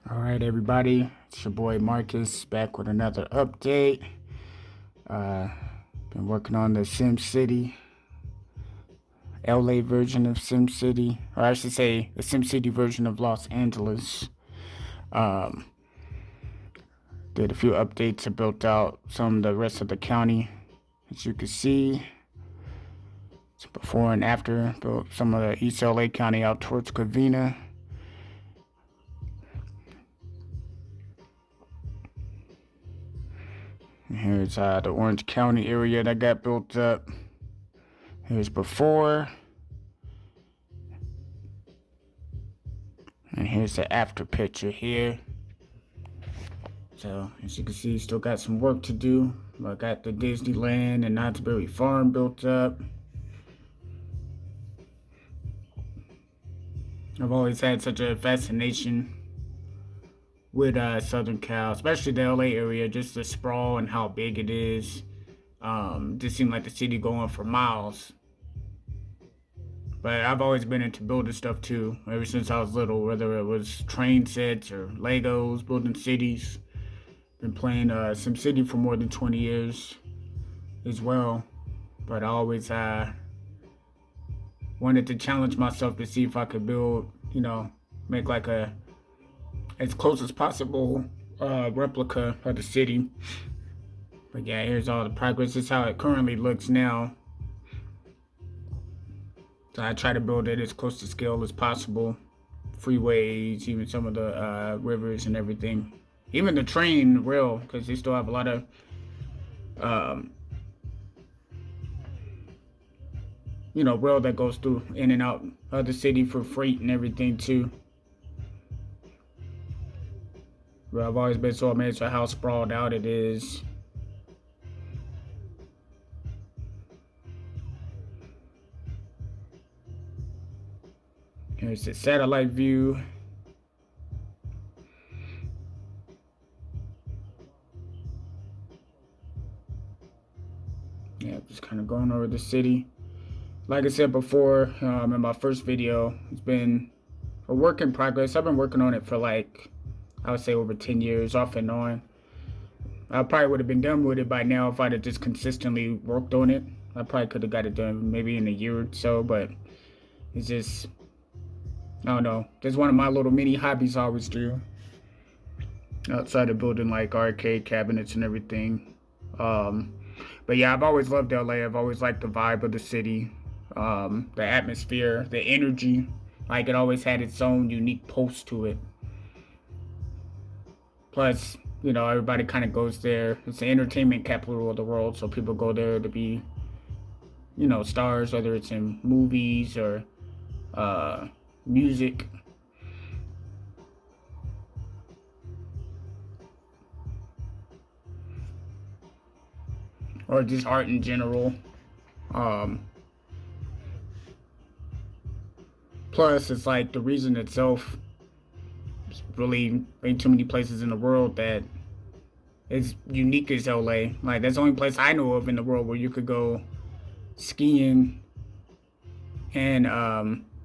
All right, everybody, it's your boy Marcus back with another update. Uh, been working on the SimCity, LA version of SimCity, or I should say the SimCity version of Los Angeles. Um, did a few updates and built out some of the rest of the county. As you can see, it's before and after. Built some of the East LA County out towards Covina. Here's the OrangeCounty area that got built up. Here's before. And here's the after picture here. So, as you can see, still got some work to do. I got the Disneyland and Knott's Berry Farm built up. I've always had such a fascination with Southern Cal, especially the LA area, just the sprawl and how big it is. Just seemed like the city going for miles. But I've always been into building stuff too, ever since I was little, whether it was train sets or Legos, building cities. Been playing SimCity for more than 20 years as well. But I always wanted to challenge myself to see if I could build, make like a as close as possible replica of the city. But yeah, here's all the progress. This is how it currently looks now. So I try to build it as close to scale as possible. Freeways, even some of the rivers and everything. Even the train rail, because they still have a lot of rail that goes through in and out of the city for freight and everything too. But I've always been so amazed at how sprawled out it is. Here's the satellite view. Yeah, just kind of going over the city. Like I said before, in my first video, it's been a work in progress. I've been working on it for I would say over 10 years, off and on. I probably would have been done with it by now if I'd have just consistently worked on it. I probably could have got it done maybe in a year or so, but it's just, I don't know. Just one of my little mini hobbies I always do. Outside of building like arcade cabinets and everything. But yeah, I've always loved LA. I've always liked the vibe of the city. The atmosphere, the energy. Like it always had its own unique pulse to it. Plus, everybody kind of goes there. It's the entertainment capital of the world, so people go there to be, stars, whether it's in movies or music. Or just art in general. Plus, it's like the region itself is really ain't too many places in the world that is unique as LA. Like, that's the only place I know of in the world where you could go skiing and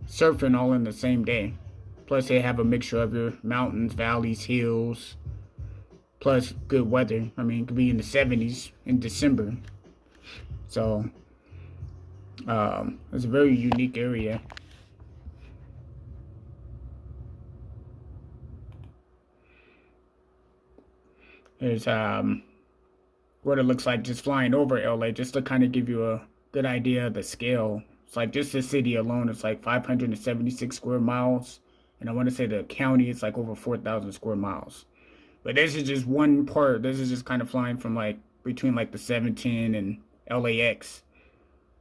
surfing all in the same day. Plus, they have a mixture of your mountains, valleys, hills, plus good weather. I mean, it could be in the 70s in December. So, it's a very unique area. Here's what it looks like just flying over LA, just to kind of give you a good idea of the scale. It's like just the city alone, it's like 576 square miles. And I want to say the county is like over 4,000 square miles. But this is just one part. This is just kind of flying from between the 710 and LAX.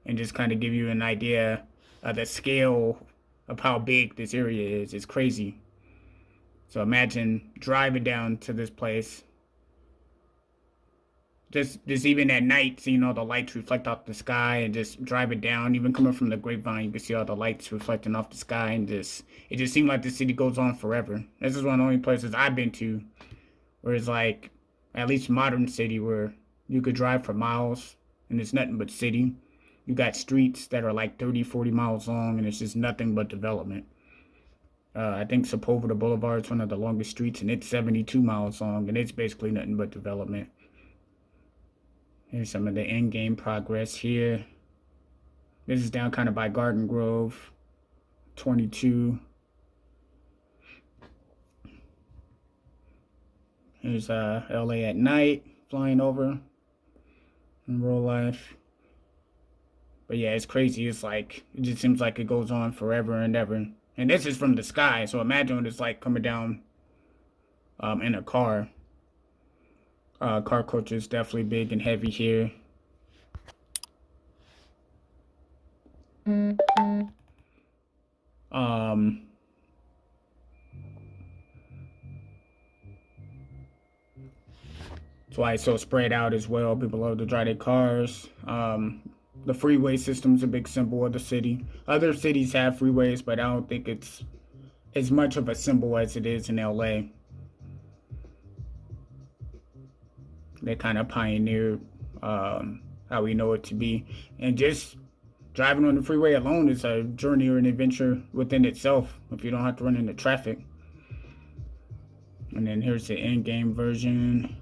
And just kind of give you an idea of the scale of how big this area is. It's crazy. So imagine driving down to this place. Just even at night, seeing all the lights reflect off the sky and just driving down, even coming from the grapevine, you can see all the lights reflecting off the sky, and it just seemed like the city goes on forever. This is one of the only places I've been to where it's like, at least modern city, where you could drive for miles and it's nothing but city. You got streets that are like 30, 40 miles long and it's just nothing but development. I think Sepulveda Boulevard is one of the longest streets, and it's 72 miles long, and it's basically nothing but development. Here's some of the in-game progress here. This is down kind of by Garden Grove, 22. Here's LA at night, flying over in real life. But yeah, it's crazy. It's like, it just seems like it goes on forever and ever. And this is from the sky, so imagine what it's like coming down in a car. Car culture is definitely big and heavy here. That's why it's so spread out as well. People love to drive their cars. The freeway system's a big symbol of the city. Other cities have freeways, but I don't think it's as much of a symbol as it is in LA. They kind of pioneered how we know it to be. And just driving on the freeway alone is a journey or an adventure within itself if you don't have to run into traffic. And then here's the in-game version.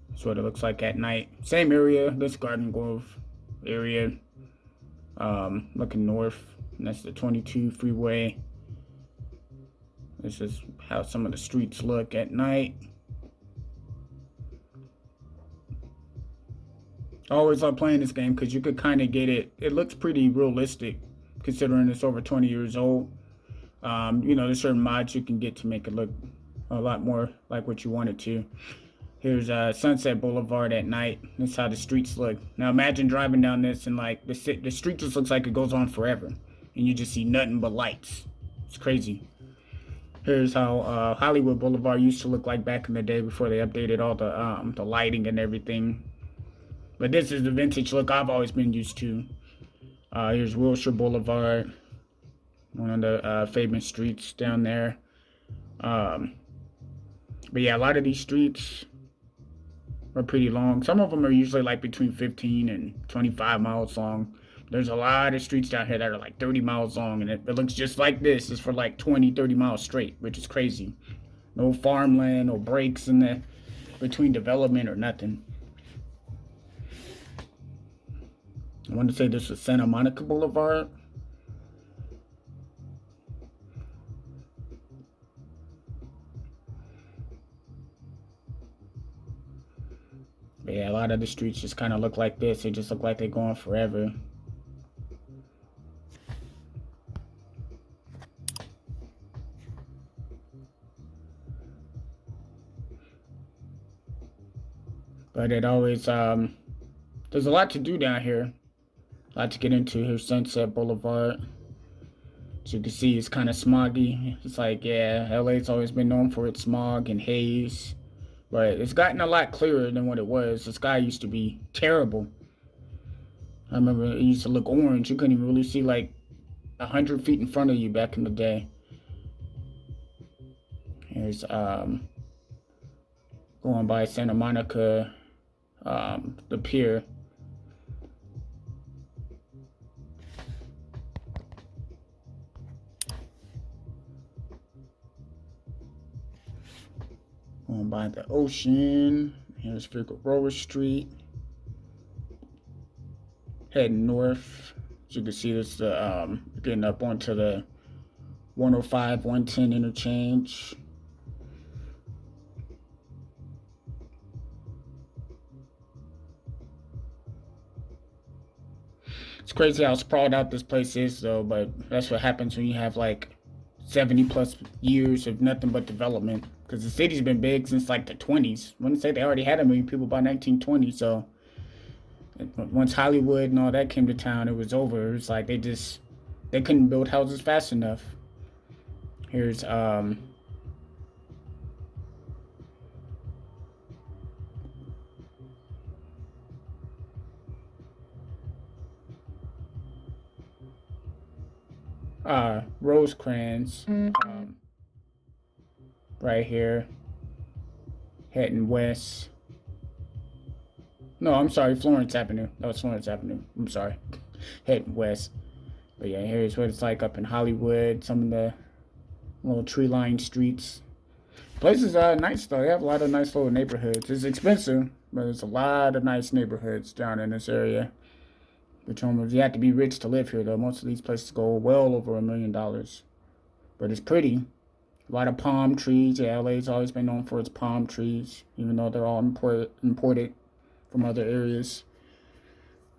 That's what it looks like at night. Same area, this Garden Grove area. Looking north, and that's the 22 freeway. This is how some of the streets look at night. I always love playing this game because you could kind of get it. It looks pretty realistic considering it's over 20 years old. You know, there's certain mods you can get to make it look a lot more like what you want it to. Here's Sunset Boulevard at night. That's how the streets look. Now imagine driving down this and like the street just looks like it goes on forever. And you just see nothing but lights. It's crazy. Here's how Hollywood Boulevard used to look like back in the day before they updated all the lighting and everything. But this is the vintage look I've always been used to. Here's Wilshire Boulevard, one of the famous streets down there. But yeah, a lot of these streets are pretty long. Some of them are usually like between 15 and 25 miles long. There's a lot of streets down here that are like 30 miles long, and it looks just like this. It's for like 20, 30 miles straight, which is crazy. No farmland, no breaks in the between development or nothing. I want to say this is Santa Monica Boulevard. But yeah, a lot of the streets just kind of look like this. They just look like they're going forever. But it always, there's a lot to do down here. A lot to get into. Here's Sunset Boulevard. As you can see, it's kind of smoggy. It's like, yeah, LA's always been known for its smog and haze. But it's gotten a lot clearer than what it was. The sky used to be terrible. I remember it used to look orange. You couldn't even really see like 100 feet in front of you back in the day. Here's going by Santa Monica, the pier. Going by the ocean. Here's Figueroa Street. Heading north. As you can see, this getting up onto the 105, 110 interchange. It's crazy how sprawled out this place is, though, but that's what happens when you have like 70 plus years of nothing but development. Because the city's been big since like the 20s. I wouldn't say they already had a million people by 1920, so once Hollywood and all that came to town, it was over. It's like they couldn't build houses fast enough. Here's Rosecrans, right here, heading west. No, I'm sorry, Florence Avenue. That was Florence Avenue. I'm sorry, heading west. But yeah, here's what it's like up in Hollywood. Some of the little tree-lined streets. Places are nice though. They have a lot of nice little neighborhoods. It's expensive, but there's a lot of nice neighborhoods down in this area. Which almost you have to be rich to live here though. Most of these places go well over $1 million. But it's pretty. A lot of palm trees. Yeah, LA's always been known for its palm trees, even though they're all imported from other areas.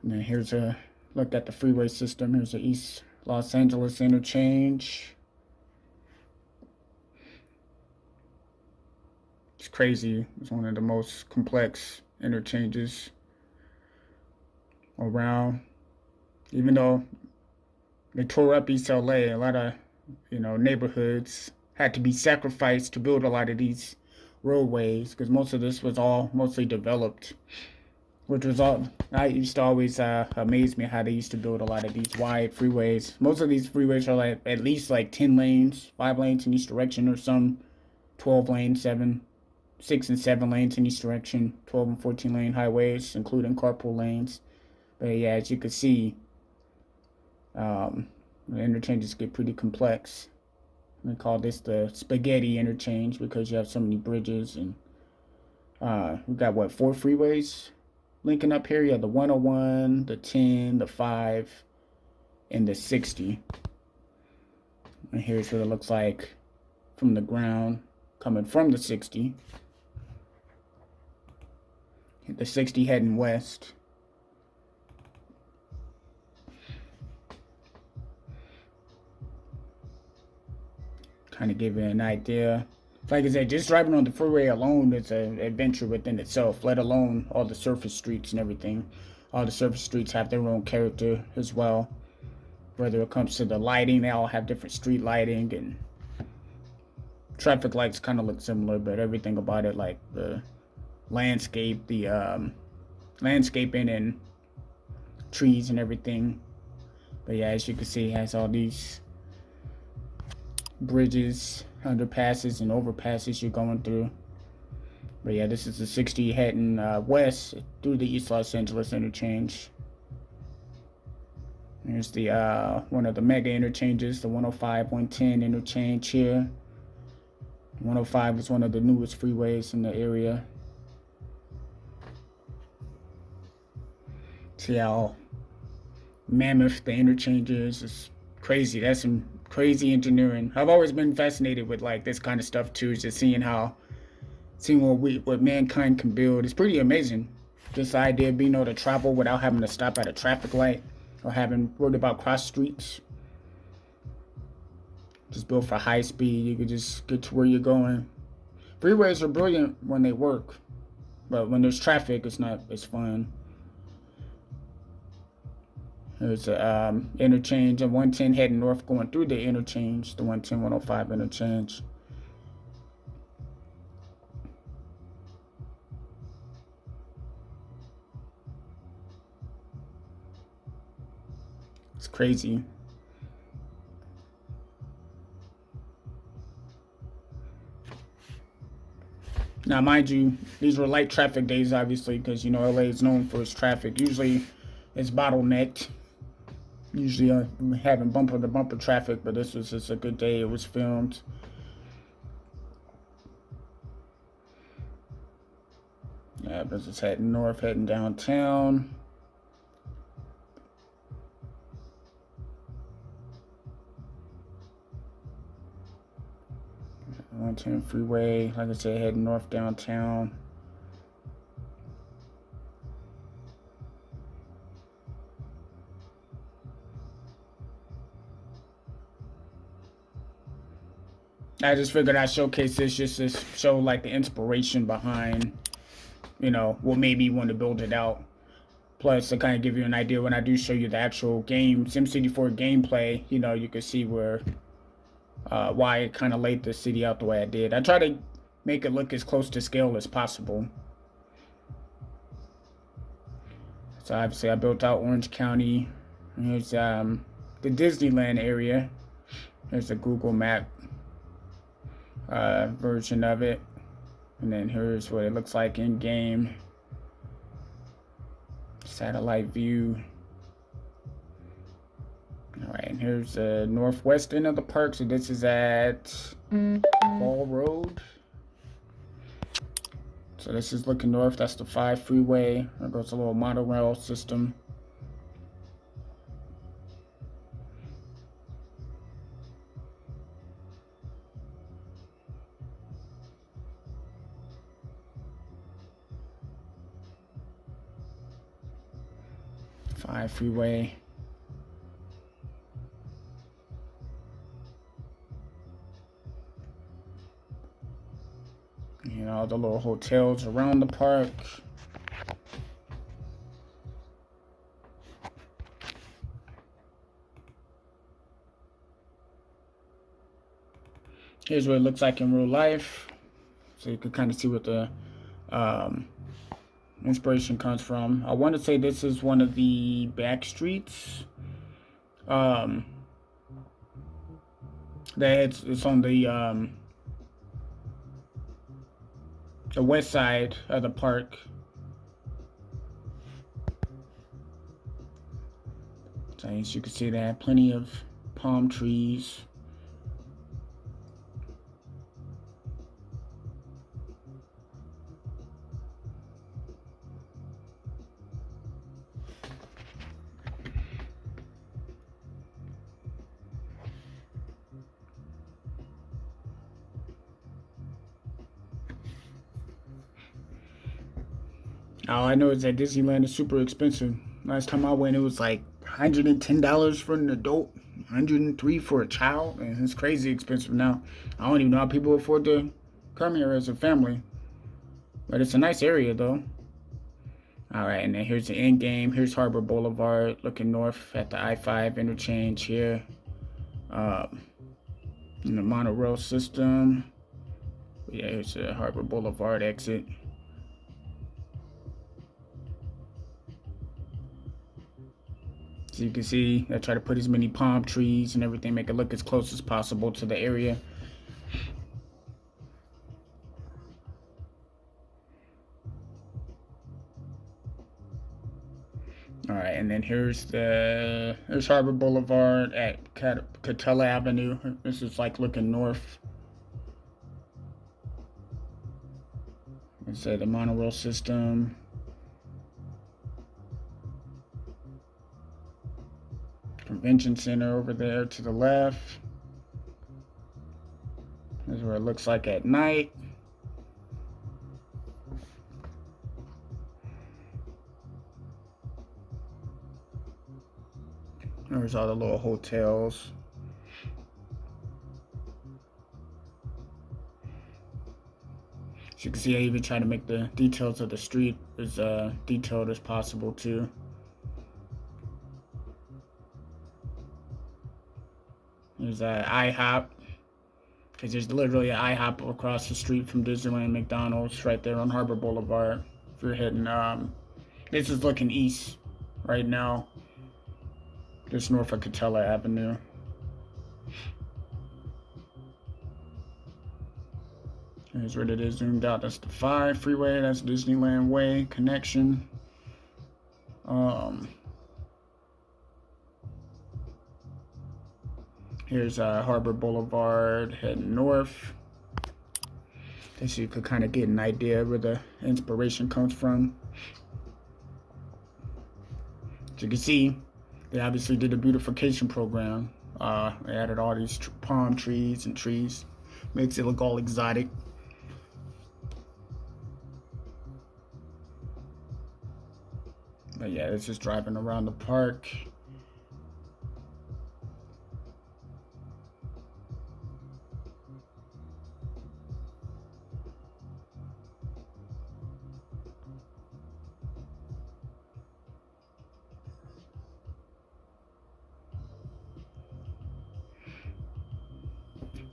And then here's a look at the freeway system. Here's the East Los Angeles interchange. It's crazy. It's one of the most complex interchanges around. Even though they tore up East LA, a lot of, neighborhoods had to be sacrificed to build a lot of these roadways, because most of this was all mostly developed, which was all, I used to always amaze me how they used to build a lot of these wide freeways. Most of these freeways are like at least like 10 lanes, 5 lanes in each direction, or some 12 lanes, 6 and 7 lanes in each direction, 12 and 14 lane highways, including carpool lanes. But yeah, as you can see, the interchanges get pretty complex. We call this the spaghetti interchange because you have so many bridges, and we got 4 freeways linking up here. You have the 101, the 10, the 5, and the 60. And here's what it looks like from the ground coming from the 60. The 60 heading west. Kind of give you an idea. Like I said, just driving on the freeway alone is an adventure within itself, let alone all the surface streets and everything. All the surface streets have their own character as well. Whether it comes to the lighting, they all have different street lighting, and traffic lights kind of look similar, but everything about it, like the landscape, the landscaping and trees and everything. But yeah, as you can see, it has all these bridges, underpasses, and overpasses you're going through. But yeah, this is the 60 heading west through the East Los Angeles interchange. Here's the one of the mega interchanges, the 105, 110 interchange here. 105 is one of the newest freeways in the area. See how mammoth the interchange is. It's crazy. That's some crazy engineering. I've always been fascinated with like this kind of stuff too, just seeing what mankind can build. It's pretty amazing. This idea of being able to travel without having to stop at a traffic light or having worried about cross streets. Just built for high speed. You could just get to where you're going. Freeways are brilliant when they work, but when there's traffic, it's not as fun. There's a interchange of 110 heading north going through the interchange, the 110, 105 interchange. It's crazy. Now, mind you, these were light traffic days, obviously, because, LA is known for its traffic. Usually, it's bottlenecked. Usually having bumper-to-bumper traffic, but this was just a good day. It was filmed. Yeah, but it's heading north, heading downtown. Downtown freeway, like I said, heading north downtown. I just figured I'd showcase this just to show like the inspiration behind, what made me want to build it out. Plus to kind of give you an idea when I do show you the actual game, SimCity 4 gameplay, you can see where, why I kind of laid the city out the way I did. I try to make it look as close to scale as possible. So obviously I built out Orange County. Here's the Disneyland area. Here's a Google map version of it, and then here's what it looks like in game. Satellite view. All right, and here's the northwest end of the park. So this is at Fall Road. So this is looking north. That's the 5 freeway. There goes a little monorail system. Freeway. You know, the little hotels around the park. Here's what it looks like in real life. So you can kind of see what the inspiration comes from. I want to say this is one of the back streets. It's on the west side of the park. So as you can see, they have plenty of palm trees. All I know is that Disneyland is super expensive. Last time I went, it was like $110 for an adult, $103 for a child, and it's crazy expensive now. I don't even know how people afford to come here as a family. But it's a nice area, though. All right, and then here's the end game. Here's Harbor Boulevard, looking north at the I-5 interchange here. In the monorail system. Yeah, here's the Harbor Boulevard exit. So you can see, I try to put as many palm trees and everything, make it look as close as possible to the area. All right, and then here's Harbor Boulevard at Catella Avenue. This is like looking north. It's the monorail system. Convention Center over there to the left. This is where it looks like at night. There's all the little hotels. As you can see, I even try to make the details of the street as detailed as possible too. There's an IHOP, because there's literally an IHOP across the street from Disneyland McDonald's right there on Harbor Boulevard. If you're heading, this is looking east right now, just north of Catella Avenue. Here's what it is zoomed out. That's the 5 freeway. That's Disneyland Way connection. Here's Harbor Boulevard heading north. So you could kind of get an idea where the inspiration comes from. As you can see, they obviously did a beautification program. They added all these palm trees and trees. Makes it look all exotic. But yeah, it's just driving around the park.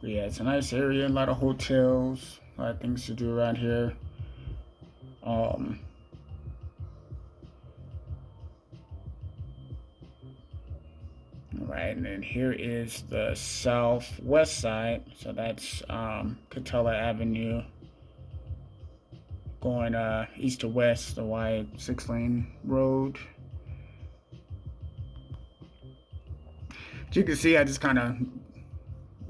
But yeah, it's a nice area, a lot of hotels, a lot of things to do around here. Right, and then here is the southwest side. So that's Catella Avenue, going east to west, the wide 6-lane road. As you can see, I just kind of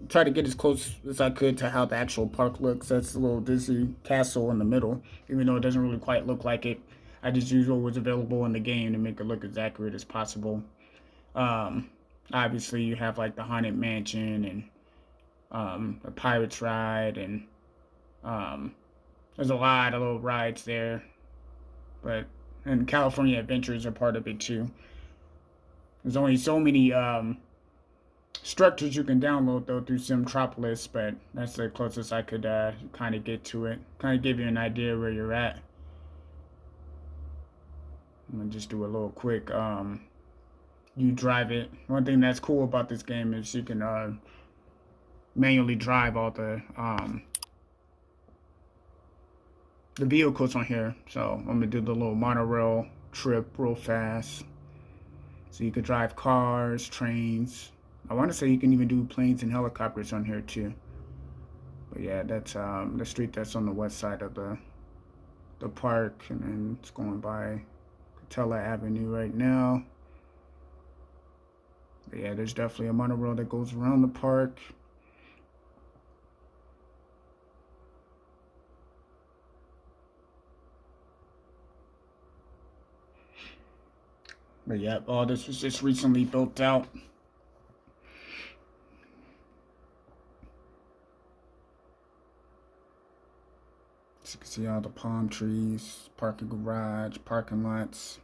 try to get as close as I could to how the actual park looks. That's a little Disney castle in the middle, even though it doesn't really quite look like it. I just used what was available in the game to make it look as accurate as possible. Obviously, you have like the Haunted Mansion and a Pirates ride, and there's a lot of little rides there. And California Adventures are part of it too. There's only so many structures you can download though through Simtropolis, but that's the closest I could kind of get to it. Kind of give you an idea where you're at. I'm gonna just do a little quick you drive it. One thing that's cool about this game is you can manually drive all the vehicles on here. So I'm gonna do the little monorail trip real fast. So you could drive cars, trains. I want to say you can even do planes and helicopters on here too. But yeah, that's the street that's on the west side of the park, and then it's going by Catella Avenue right now. But yeah, there's definitely a monorail that goes around the park. But yeah, all this was just recently built out. So you can see all the palm trees, parking garage, parking lots.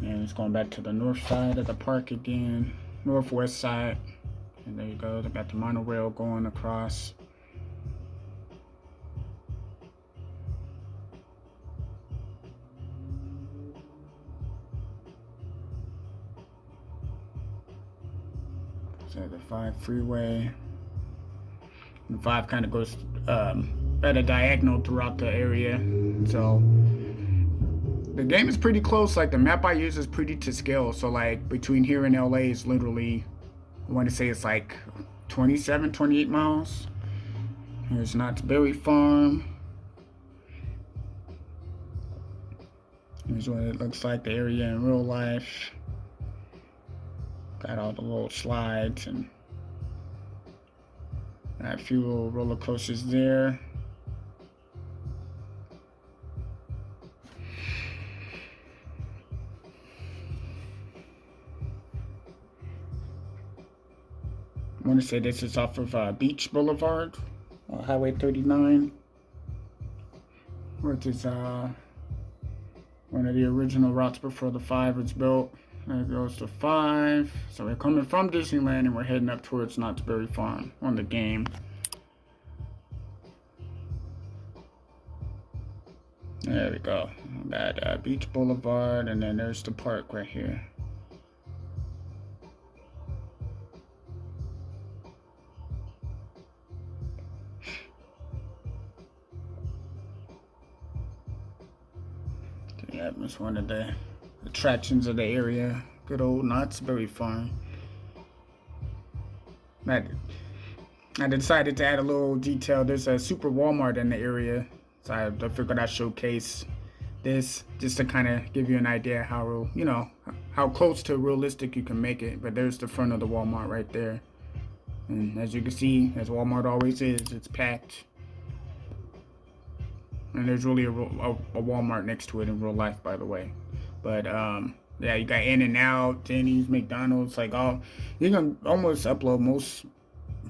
And it's going back to the north side of the park again, northwest side. And there you go, they got the monorail going across. So the 5 freeway. The 5 kind of goes at a diagonal throughout the area. So the game is pretty close. Like the map I use is pretty to scale. So like between here and LA is literally, I want to say it's like 27, 28 miles. Here's Knott's Berry Farm. Here's what it looks like, the area in real life. Got all the little slides and got a few little roller coasters there. I want to say this is off of Beach Boulevard, Highway 39, which is one of the original routes before the 5 was built. There goes the 5. So we're coming from Disneyland and we're heading up towards Knott's Berry Farm on the game. There we go. Got Beach Boulevard, and then there's the park right here. Yeah, it's one of the attractions of the area. Good old Knott's Berry Farm. I decided to add a little detail. There's a super Walmart in the area, so I figured I'd showcase this just to kind of give you an idea how, you know, how close to realistic you can make it. But there's the front of the Walmart right there, and as you can see, as Walmart always is, it's packed. And there's really a Walmart next to it in real life, by the way. But yeah, you got In-N-Out, Denny's, McDonald's, like all. You can almost upload most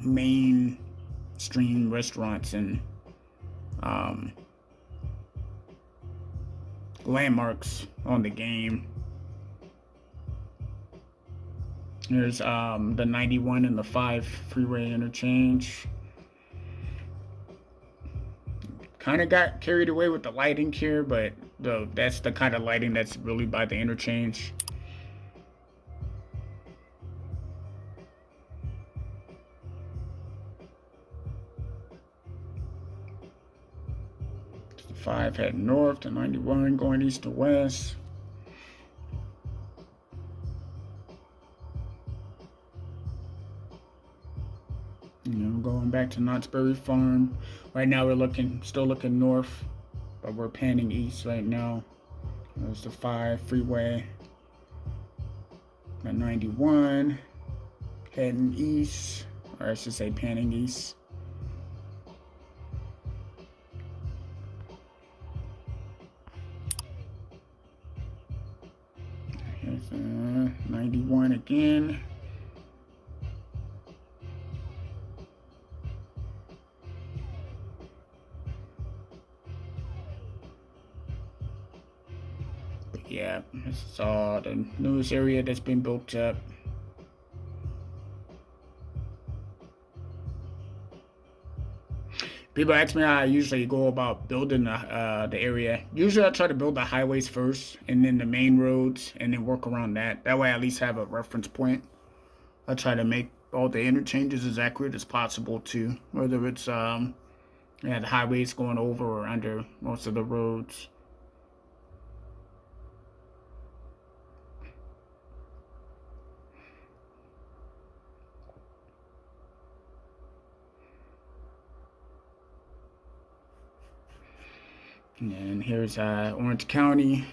mainstream restaurants and landmarks on the game. There's the 91 and the 5 freeway interchange. Kind of got carried away with the lighting here, but that's the kind of lighting that's really by the interchange. The 5 heading north, the 91 going east to west. You know, going back to Knott's Berry Farm. Right now we're still looking north, but we're panning east right now. There's the 5 freeway. At 91, heading east, or I should say panning east. Here's 91 again. But yeah, this is all the newest area that's been built up. People ask me how I usually go about building the area. Usually I try to build the highways first and then the main roads and then work around that. That way I at least have a reference point. I try to make all the interchanges as accurate as possible too. Whether it's the highways going over or under most of the roads. And here's Orange County,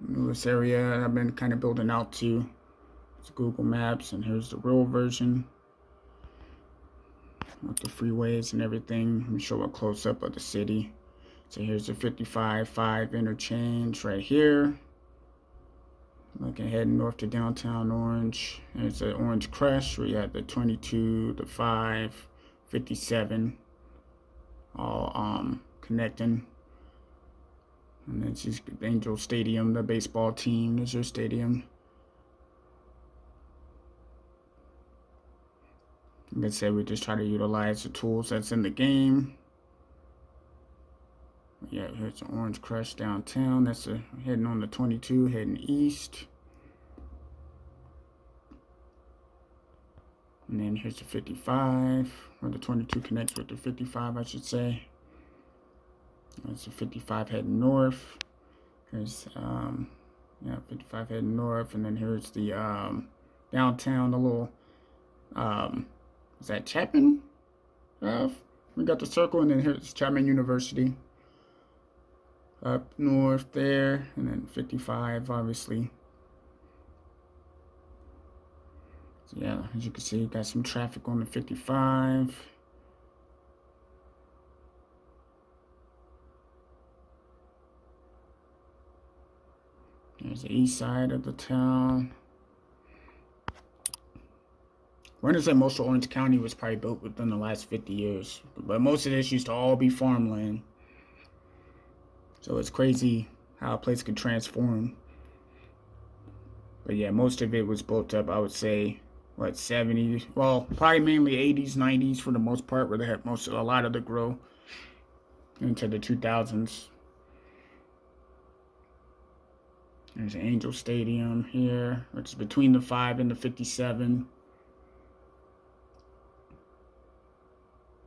newest area I've been kind of building out to. It's Google Maps, and here's the real version with the freeways and everything. Let me show a close-up of the city. So here's the 55-5 interchange right here. Looking heading north to downtown Orange. There's the Orange Crush where you have the 22, the 5, 57, all connecting. And then she's Angel Stadium, the baseball team. There's your stadium. Like I said, we just try to utilize the tools that's in the game. Yeah, here's the Orange Crush downtown. That's heading on the 22, heading east. And then here's the 55, or the 22 connects with the 55, I should say. That's the 55 heading north. Here's 55 heading north, and then here's the downtown, the little is that Chapman? We got the circle, and then here's Chapman University up north there, and then 55 obviously. So yeah, as you can see, got some traffic on the 55. There's the east side of the town. We're gonna say most of Orange County was probably built within the last 50 years. But most of this used to all be farmland. So it's crazy how a place could transform. But yeah, most of it was built up, I would say, what, 70s? Well, probably mainly 80s, 90s for the most part, where they had a lot of the growth into the 2000s. There's Angel Stadium here, which is between the 5 and the 57.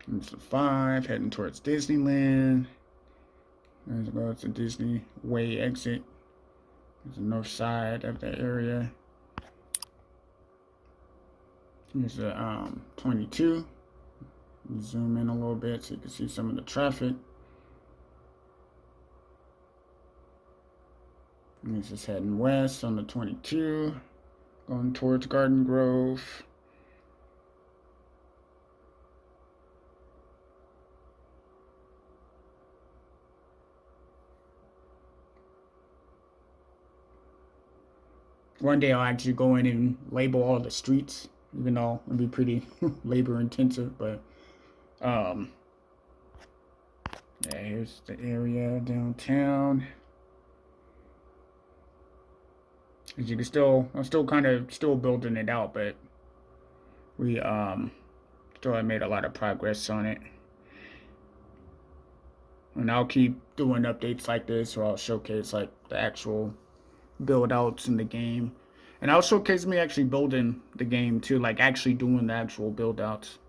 There's the 5 heading towards Disneyland. There's the Disney Way exit. There's the north side of the area. Here's the 22. Zoom in a little bit so you can see some of the traffic. And this is heading west on the 22, going towards Garden Grove. One day I'll actually go in and label all the streets, even though it'll be pretty labor intensive, but yeah, here's the area downtown. As you can I'm still kind of building it out, but we still have made a lot of progress on it. And I'll keep doing updates like this, or I'll showcase like the actual build outs in the game. And I'll showcase me actually building the game too, like actually doing the actual build outs.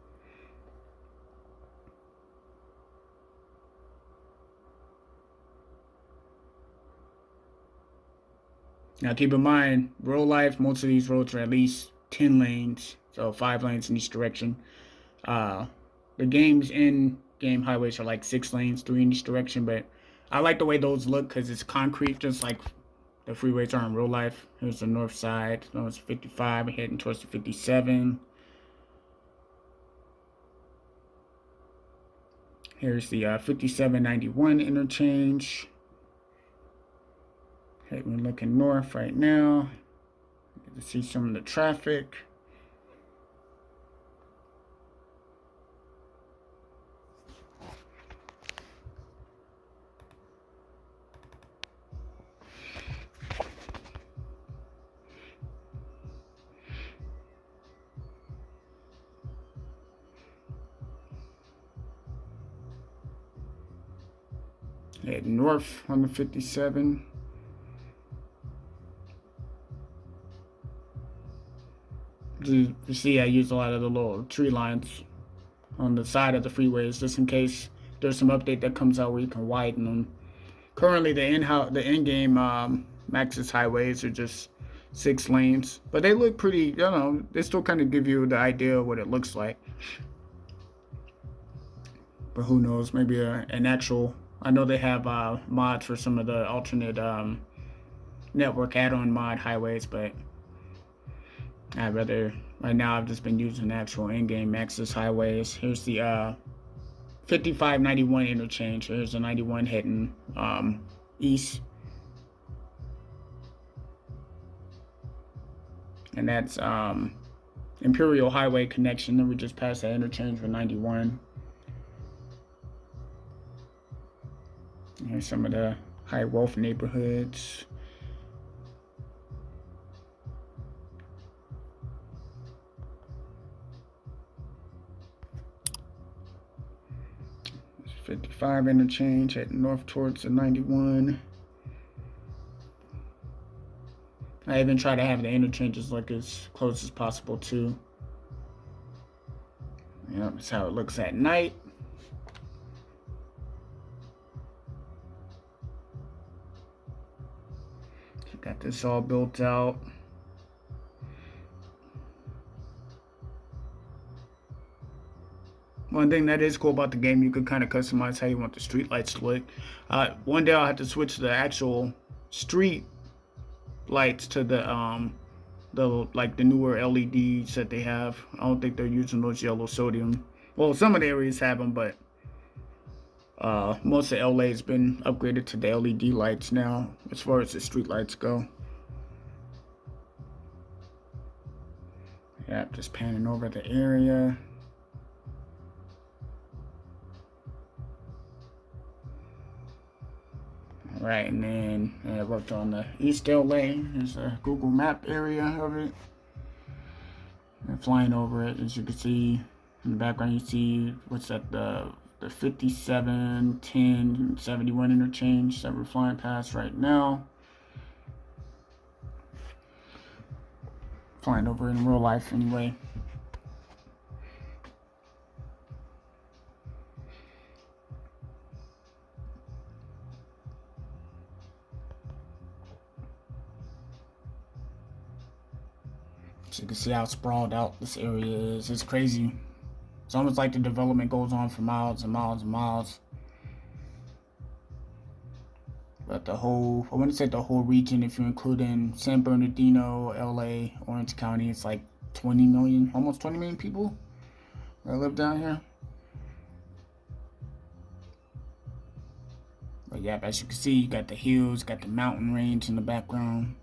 Now keep in mind, real life, most of these roads are at least 10 lanes, so 5 lanes in each direction. The The games in game highways are like 6 lanes, 3 in each direction, but I like the way those look because it's concrete, just like the freeways are in real life. Here's the north side. No, it's 55. We're heading towards the 57. Here's the 5791 interchange. Okay, we're looking north right now. You can see some of the traffic. Head north on the 57. You see, I use a lot of the little tree lines on the side of the freeways just in case there's some update that comes out where you can widen them. Currently, the in-game Maxis highways are just 6 lanes, but they look pretty. You know, they still kind of give you the idea of what it looks like. But who knows? Maybe an actual. I know they have mods for some of the alternate network add-on mod highways, but I'd rather. Right now, I've just been using actual in-game Maxis highways. Here's the 5591 interchange. Here's the 91 heading east. And that's Imperial Highway connection. Then we just passed that interchange with 91. Here's some of the high wealth neighborhoods. It's 55 interchange heading north towards the 91. I even try to have the interchanges look as close as possible too. Yep, that's how it looks at night. Got this all built out. One thing that is cool about the game, you can kind of customize how you want the street lights to look. One day I'll have to switch the actual street lights to the newer LEDs that they have. I don't think they're using those yellow sodium. Well, some of the areas have them, but most of LA has been upgraded to the LED lights now, as far as the street lights go. Yeah, just panning over the area. All right, and then I worked on the East LA. There's a Google Map area of it. And flying over it, as you can see in the background, you see what's that, the 57, 10, 71 interchange that we're flying past right now. Flying over in real life anyway. So you can see how sprawled out this area is. It's crazy. It's almost like the development goes on for miles and miles and miles. But the whole, I wouldn't say the whole region, if you include in San Bernardino, LA, Orange County, it's like 20 million, almost 20 million people that live down here. But yeah, as you can see, you got the hills, got the mountain range in the background.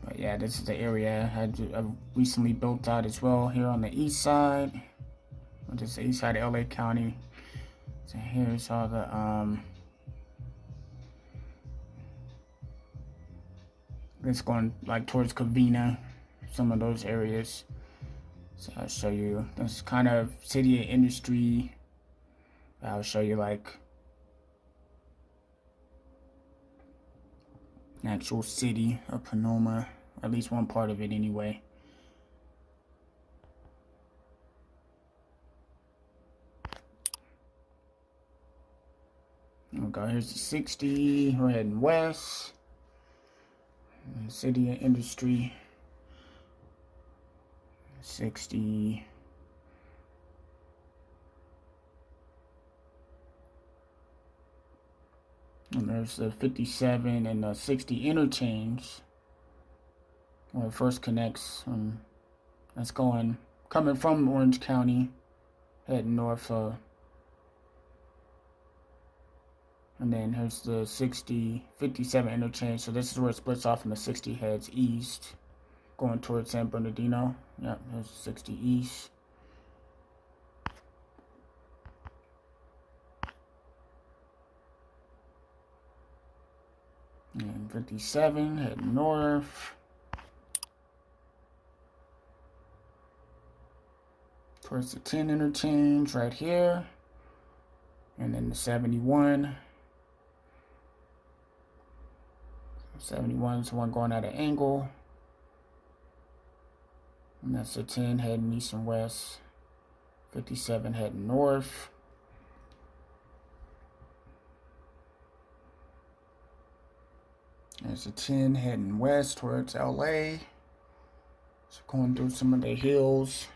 But yeah, this is the area I recently built out as well here on the east side. This is the east side of LA County. So here's all the it's going like towards Covina, some of those areas. So I'll show you. This kind of city and industry. I'll show you like actual city of Pomona, at least one part of it anyway. Okay, here's the 60. We're heading west. City and industry. 60. And there's the 57 and the 60 interchange. Where it first connects. That's coming from Orange County, heading north. And then here's the 57 interchange. So this is where it splits off, and the 60 heads east, going towards San Bernardino. Yep, there's 60 east. And 57 heading north towards the 10 interchange right here. And then the 71. 71 is the one going at an angle. And that's the 10 heading east and west. 57 heading north. There's a 10 heading west towards LA. So going through some of the hills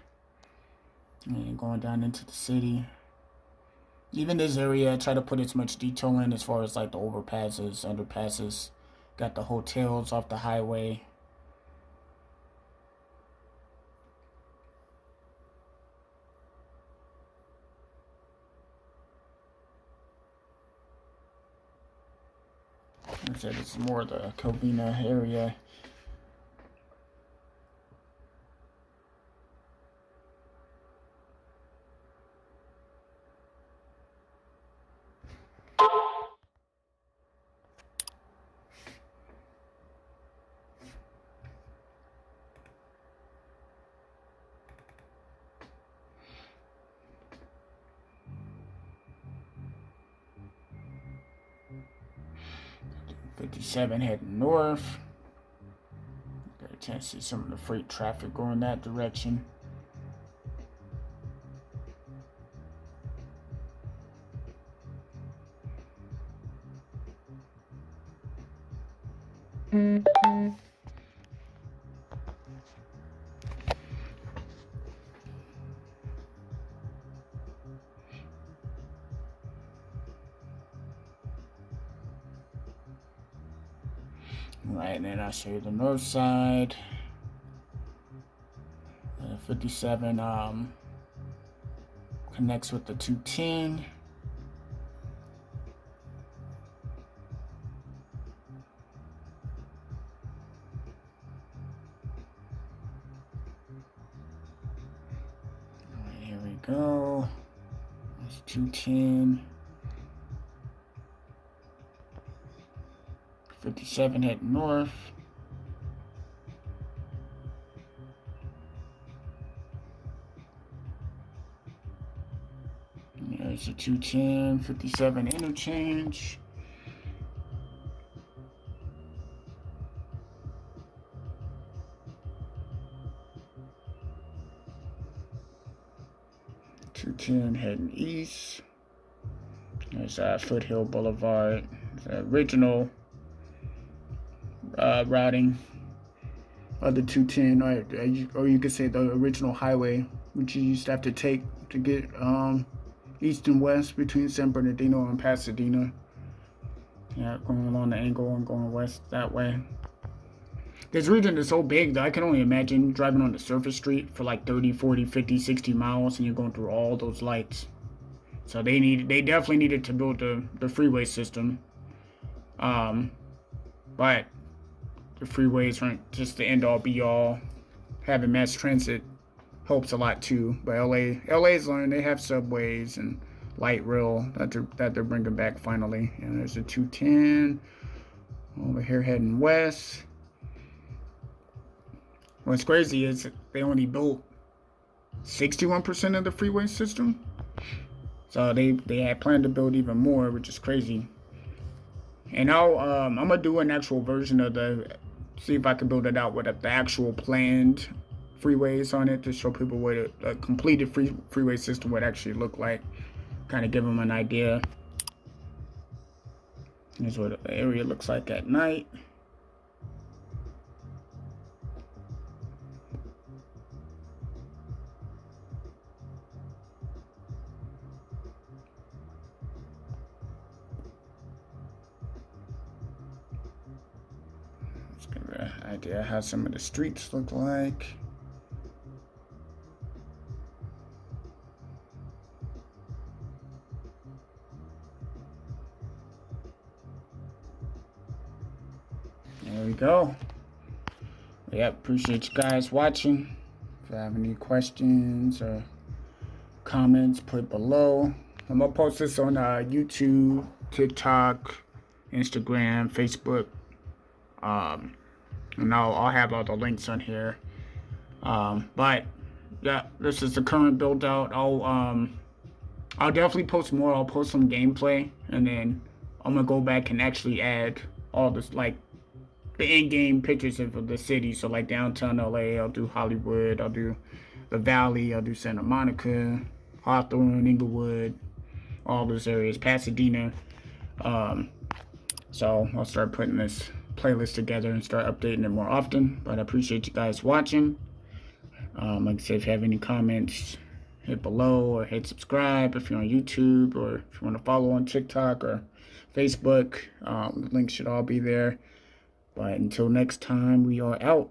and going down into the city. Even this area, I try to put as much detail in as far as like the overpasses, underpasses. Got the hotels off the highway. I said it's more the Covina area. '57 heading north. Got a chance to see some of the freight traffic going that direction. Right, and then I'll show you the north side. 57 connects with the 210. All right, here we go. That's 210. 57 heading north. There's a 210, 57 interchange. .210 heading east. There's Foothill Boulevard. The original routing of the 210, or you could say the original highway, which you used to have to take to get east and west between San Bernardino and Pasadena. Yeah, going along the angle and going west that way. This region is so big that I can only imagine driving on the surface street for like 30, 40, 50, 60 miles, and you're going through all those lights. So they definitely needed to build the freeway system. But the freeways aren't just the end all be all. Having mass transit helps a lot too. But LA's learned they have subways and light rail that they're bringing back finally. And there's a 210 over here heading west. What's crazy is they only built 61% of the freeway system. So they had planned to build even more, which is crazy. And now I'm gonna do an actual version of see if I can build it out with the actual planned freeways on it to show people what a completed freeway system would actually look like. Kind of give them an idea. Here's what the area looks like at night. an idea how some of the streets look like. There we go. Yep, appreciate you guys watching. If you have any questions or comments, put below. I'm gonna post this on YouTube, TikTok, Instagram, Facebook, and I'll have all the links on here. But yeah, this is the current build out. I'll definitely post more. I'll post some gameplay, and then I'm gonna go back and actually add all this, like the in-game pictures of the city. So like downtown LA, I'll do Hollywood, I'll do the Valley, I'll do Santa Monica, Hawthorne, Inglewood, all those areas, Pasadena. So I'll start putting this playlist together and start updating it more often. But I appreciate you guys watching. Like I said, if you have any comments, hit below or hit subscribe if you're on YouTube, or if you want to follow on TikTok or Facebook. The links should all be there. But until next time, we are out.